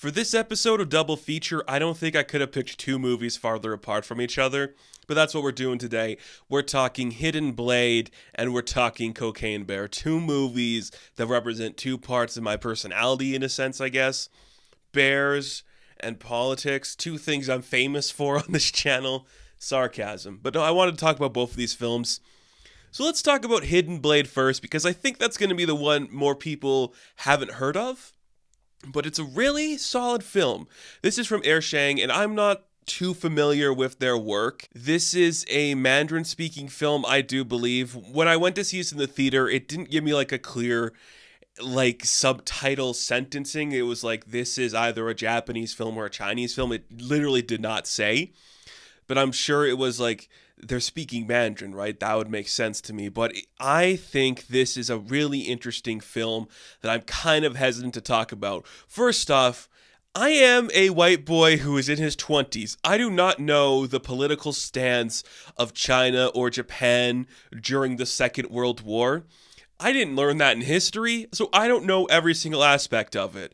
For this episode of Double Feature, I don't think I could have picked two movies farther apart from each other, but that's what we're doing today. We're talking Hidden Blade and we're talking Cocaine Bear, two movies that represent two parts of my personality in a sense, I guess. Bears and politics, two things I'm famous for on this channel. Sarcasm. But no, I wanted to talk about both of these films. So let's talk about Hidden Blade first, because I think that's going to be the one more people haven't heard of. But it's a really solid film. This is from Ershang, and I'm not too familiar with their work. This is a Mandarin-speaking film, I do believe. When I went to see this in the theater, it didn't give me like a clear subtitle sentencing. It was like, this is either a Japanese film or a Chinese film. It literally did not say. But I'm sure it was like, they're speaking Mandarin, right? That would make sense to me. But I think this is a really interesting film that I'm kind of hesitant to talk about. First off, I am a white boy who is in his 20s. I do not know the political stance of China or Japan during the Second World War. I didn't learn that in history, so I don't know every single aspect of it.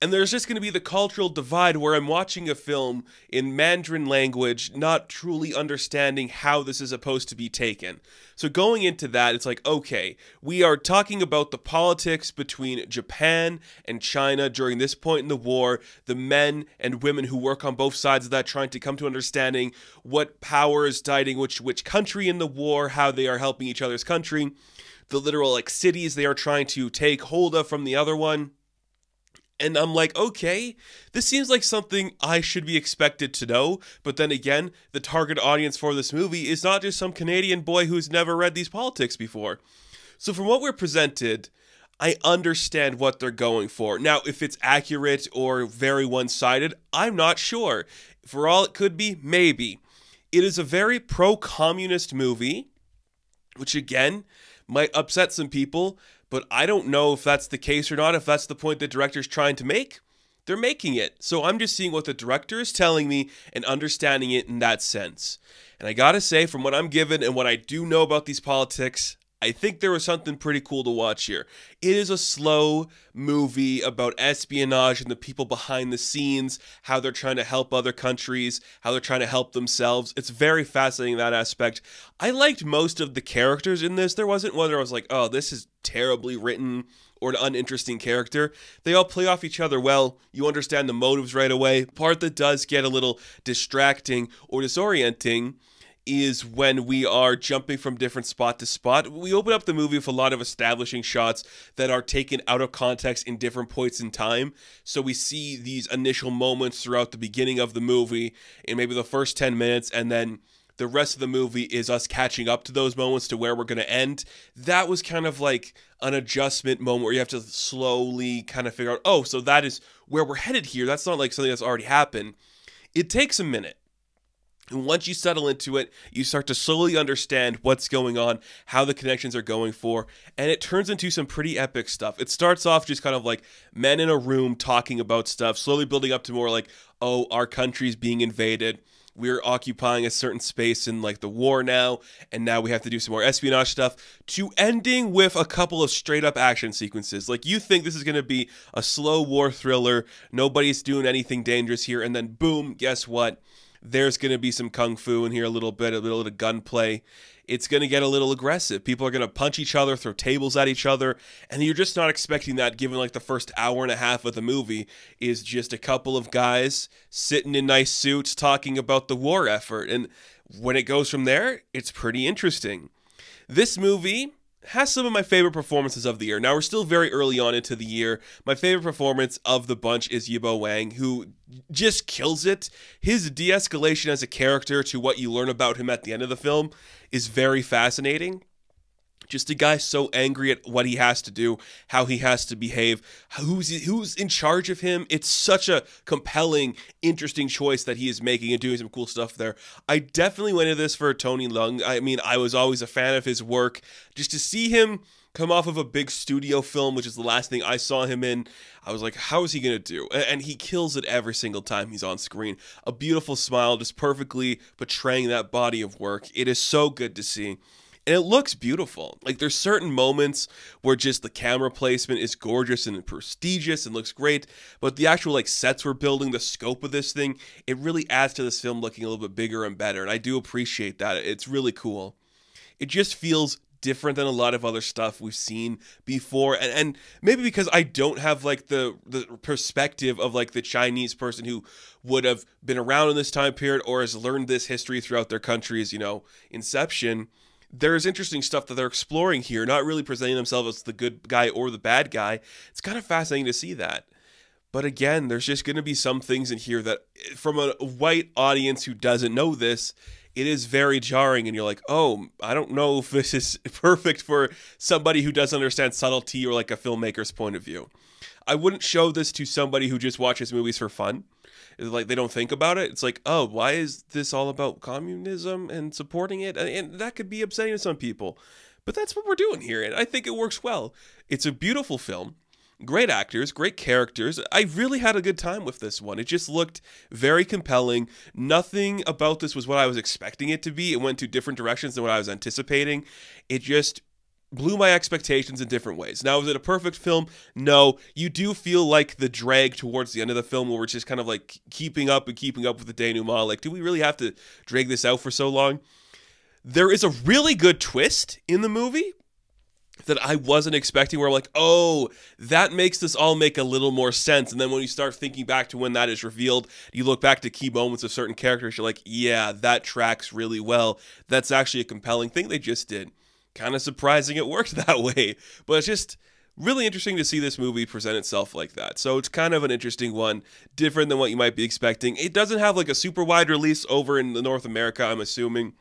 And there's just going to be the cultural divide where I'm watching a film in Mandarin language, not truly understanding how this is supposed to be taken. So going into that, it's like, okay, we are talking about the politics between Japan and China during this point in the war, the men and women who work on both sides of that trying to come to understanding what power is guiding which country in the war, how they are helping each other's country, the literal cities they are trying to take hold of from the other one. And I'm like, okay, this seems like something I should be expected to know. But then again, the target audience for this movie is not just some Canadian boy who's never read these politics before. So from what we're presented, I understand what they're going for. Now, if it's accurate or very one-sided, I'm not sure. For all it could be, maybe. It is a very pro-communist movie, which again, might upset some people. But I don't know if that's the case or not, if that's the point the director's trying to make. They're making it. So I'm just seeing what the director is telling me and understanding it in that sense. And I gotta say, from what I'm given and what I do know about these politics, I think there was something pretty cool to watch here. It is a slow movie about espionage and the people behind the scenes, how they're trying to help other countries, how they're trying to help themselves. It's very fascinating, that aspect. I liked most of the characters in this. There wasn't one where I was like, oh, this is terribly written or an uninteresting character. They all play off each other well. You understand the motives right away. Part that does get a little distracting or disorienting is when we are jumping from different spot to spot. We open up the movie with a lot of establishing shots that are taken out of context in different points in time. So we see these initial moments throughout the beginning of the movie in maybe the first 10 minutes, and then the rest of the movie is us catching up to those moments to where we're going to end. That was kind of like an adjustment moment where you have to slowly kind of figure out, oh, so that is where we're headed here. That's not like something that's already happened. It takes a minute. And once you settle into it, you start to slowly understand what's going on, how the connections are going for, and it turns into some pretty epic stuff. It starts off just kind of like men in a room talking about stuff, slowly building up to more like, oh, our country's being invaded. We're occupying a certain space in like the war now, and now we have to do some more espionage stuff, to ending with a couple of straight up action sequences. Like, you think this is going to be a slow war thriller, nobody's doing anything dangerous here, and then boom, guess what? There's going to be some kung fu in here, a little bit of gunplay. It's going to get a little aggressive. People are going to punch each other, throw tables at each other, and you're just not expecting that, given like the first hour and a half of the movie is just a couple of guys sitting in nice suits talking about the war effort. And when it goes from there, it's pretty interesting. This movie has some of my favorite performances of the year. Now, we're still very early on into the year. My favorite performance of the bunch is Yibo Wang, who just kills it. His de-escalation as a character to what you learn about him at the end of the film is very fascinating. Just a guy so angry at what he has to do, how he has to behave, who's in charge of him. It's such a compelling, interesting choice that he is making and doing some cool stuff there. I definitely went into this for Tony Leung. I mean, I was always a fan of his work. Just to see him come off of a big studio film, which is the last thing I saw him in, I was like, how is he going to do? And he kills it every single time he's on screen. A beautiful smile, just perfectly portraying that body of work. It is so good to see. And it looks beautiful. Like, there's certain moments where just the camera placement is gorgeous and prestigious and looks great, but the actual, like, sets we're building, the scope of this thing, it really adds to this film looking a little bit bigger and better, and I do appreciate that. It's really cool. It just feels different than a lot of other stuff we've seen before, and maybe because I don't have, like, the perspective of, like, the Chinese person who would have been around in this time period or has learned this history throughout their country's, inception. There's interesting stuff that they're exploring here, not really presenting themselves as the good guy or the bad guy. It's kind of fascinating to see that. But again, there's just going to be some things in here that, from a white audience who doesn't know this, it is very jarring. And you're like, oh, I don't know if this is perfect for somebody who doesn't understand subtlety or like a filmmaker's point of view. I wouldn't show this to somebody who just watches movies for fun. Like, they don't think about it. It's like, oh, why is this all about communism and supporting it? And that could be upsetting to some people. But that's what we're doing here, and I think it works well. It's a beautiful film. Great actors, great characters. I really had a good time with this one. It just looked very compelling. Nothing about this was what I was expecting it to be. It went to different directions than what I was anticipating. It just blew my expectations in different ways. Now, is it a perfect film? No. You do feel like the drag towards the end of the film where we're just kind of like keeping up with the denouement. Like, do we really have to drag this out for so long? There is a really good twist in the movie that I wasn't expecting, where I'm like, oh, that makes this all make a little more sense. And then when you start thinking back to when that is revealed, you look back to key moments of certain characters, you're like, yeah, that tracks really well. That's actually a compelling thing they just did. Kind of surprising it worked that way, but it's just really interesting to see this movie present itself like that. So it's kind of an interesting one, different than what you might be expecting. It doesn't have like a super wide release over in North America, I'm assuming.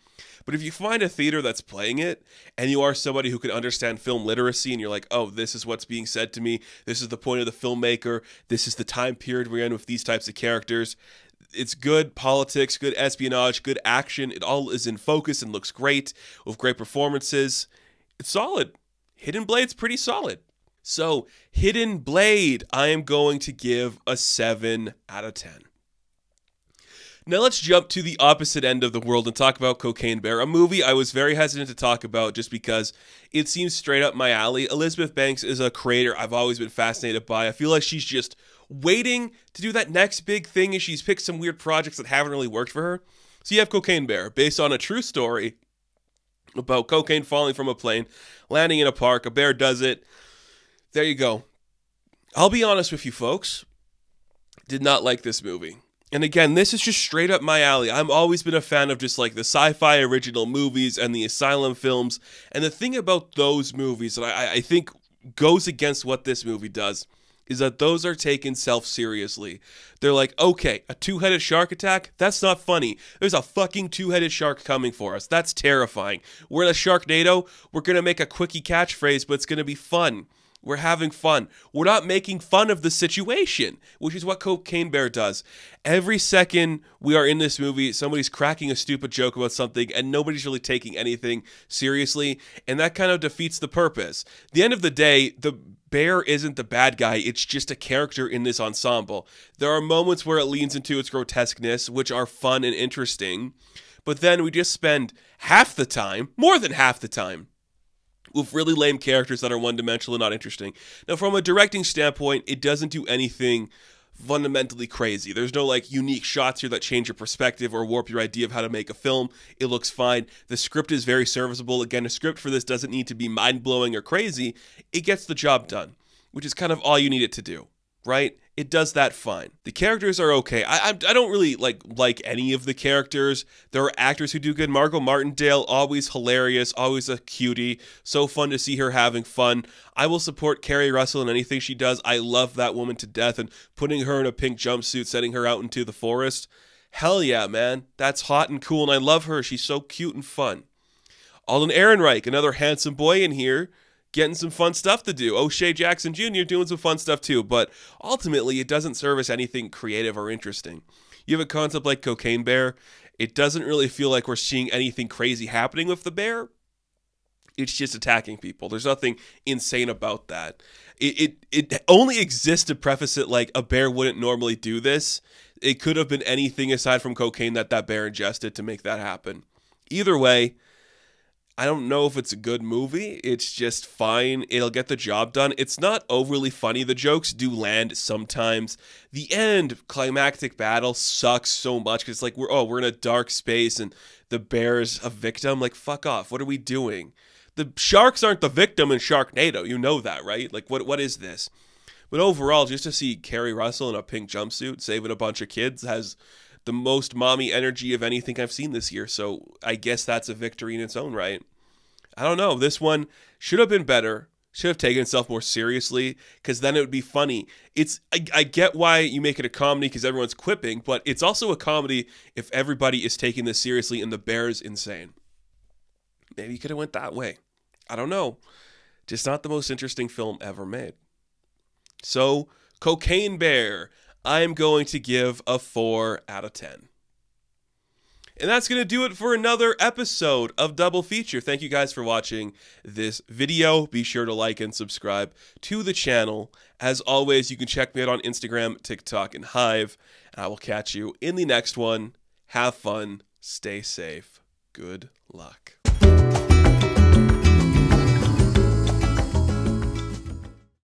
But if you find a theater that's playing it, and you are somebody who can understand film literacy, and you're like, oh, this is what's being said to me, this is the point of the filmmaker, this is the time period we're in with these types of characters, it's good politics, good espionage, good action. It all is in focus and looks great with great performances. It's solid. Hidden Blade's pretty solid. So, Hidden Blade, I am going to give a 7 out of 10. Now let's jump to the opposite end of the world and talk about Cocaine Bear, a movie I was very hesitant to talk about just because it seems straight up my alley. Elizabeth Banks is a creator I've always been fascinated by. I feel like she's just waiting to do that next big thing, and she's picked some weird projects that haven't really worked for her. So you have Cocaine Bear, based on a true story about cocaine falling from a plane, landing in a park. A bear does it. There you go. I'll be honest with you folks, did not like this movie. And again, this is just straight up my alley. I've always been a fan of just like the sci-fi original movies and the asylum films. And the thing about those movies that I think goes against what this movie does is that those are taken self-seriously. They're like, okay, a two-headed shark attack? That's not funny. There's a fucking two-headed shark coming for us. That's terrifying. We're in a Sharknado. We're going to make a quickie catchphrase, but it's going to be fun. We're having fun. We're not making fun of the situation, which is what Cocaine Bear does. Every second we are in this movie, somebody's cracking a stupid joke about something, and nobody's really taking anything seriously, and that kind of defeats the purpose. At the end of the day, the bear isn't the bad guy. It's just a character in this ensemble. There are moments where it leans into its grotesqueness, which are fun and interesting, but then we just spend half the time, more than half the time, with really lame characters that are one-dimensional and not interesting. Now, from a directing standpoint, it doesn't do anything fundamentally crazy. There's no, like, unique shots here that change your perspective or warp your idea of how to make a film. It looks fine. The script is very serviceable. Again, a script for this doesn't need to be mind-blowing or crazy. It gets the job done, which is kind of all you need it to do, right? It does that fine. The characters are okay. I don't really like any of the characters. There are actors who do good. Margot Martindale, always hilarious, always a cutie. So fun to see her having fun. I will support Kerry Russell in anything she does. I love that woman to death, and putting her in a pink jumpsuit, setting her out into the forest. Hell yeah, man. That's hot and cool, and I love her. She's so cute and fun. Alden Ehrenreich, another handsome boy in here, getting some fun stuff to do. O'Shea Jackson Jr. doing some fun stuff too, but ultimately it doesn't service anything creative or interesting. You have a concept like Cocaine Bear. It doesn't really feel like we're seeing anything crazy happening with the bear. It's just attacking people. There's nothing insane about that. It only exists to preface it like a bear wouldn't normally do this. It could have been anything aside from cocaine that bear ingested to make that happen. Either way, I don't know if it's a good movie. It's just fine. It'll get the job done. It's not overly funny. The jokes do land sometimes. The end climactic battle sucks so much because it's like we're in a dark space and the bear's a victim. Like, fuck off. What are we doing? The sharks aren't the victim in Sharknado. You know that, right? Like, what is this? But overall, just to see Carrie Russell in a pink jumpsuit saving a bunch of kids has the most mommy energy of anything I've seen this year. So I guess that's a victory in its own right. I don't know. This one should have been better. Should have taken itself more seriously, because then it would be funny. I get why you make it a comedy because everyone's quipping, but it's also a comedy if everybody is taking this seriously and the bear's insane. Maybe you could have went that way. I don't know. Just not the most interesting film ever made. So, Cocaine Bear, I'm going to give a 4 out of 10. And that's going to do it for another episode of Double Feature. Thank you guys for watching this video. Be sure to like and subscribe to the channel. As always, you can check me out on Instagram, TikTok, and Hive. And I will catch you in the next one. Have fun. Stay safe. Good luck.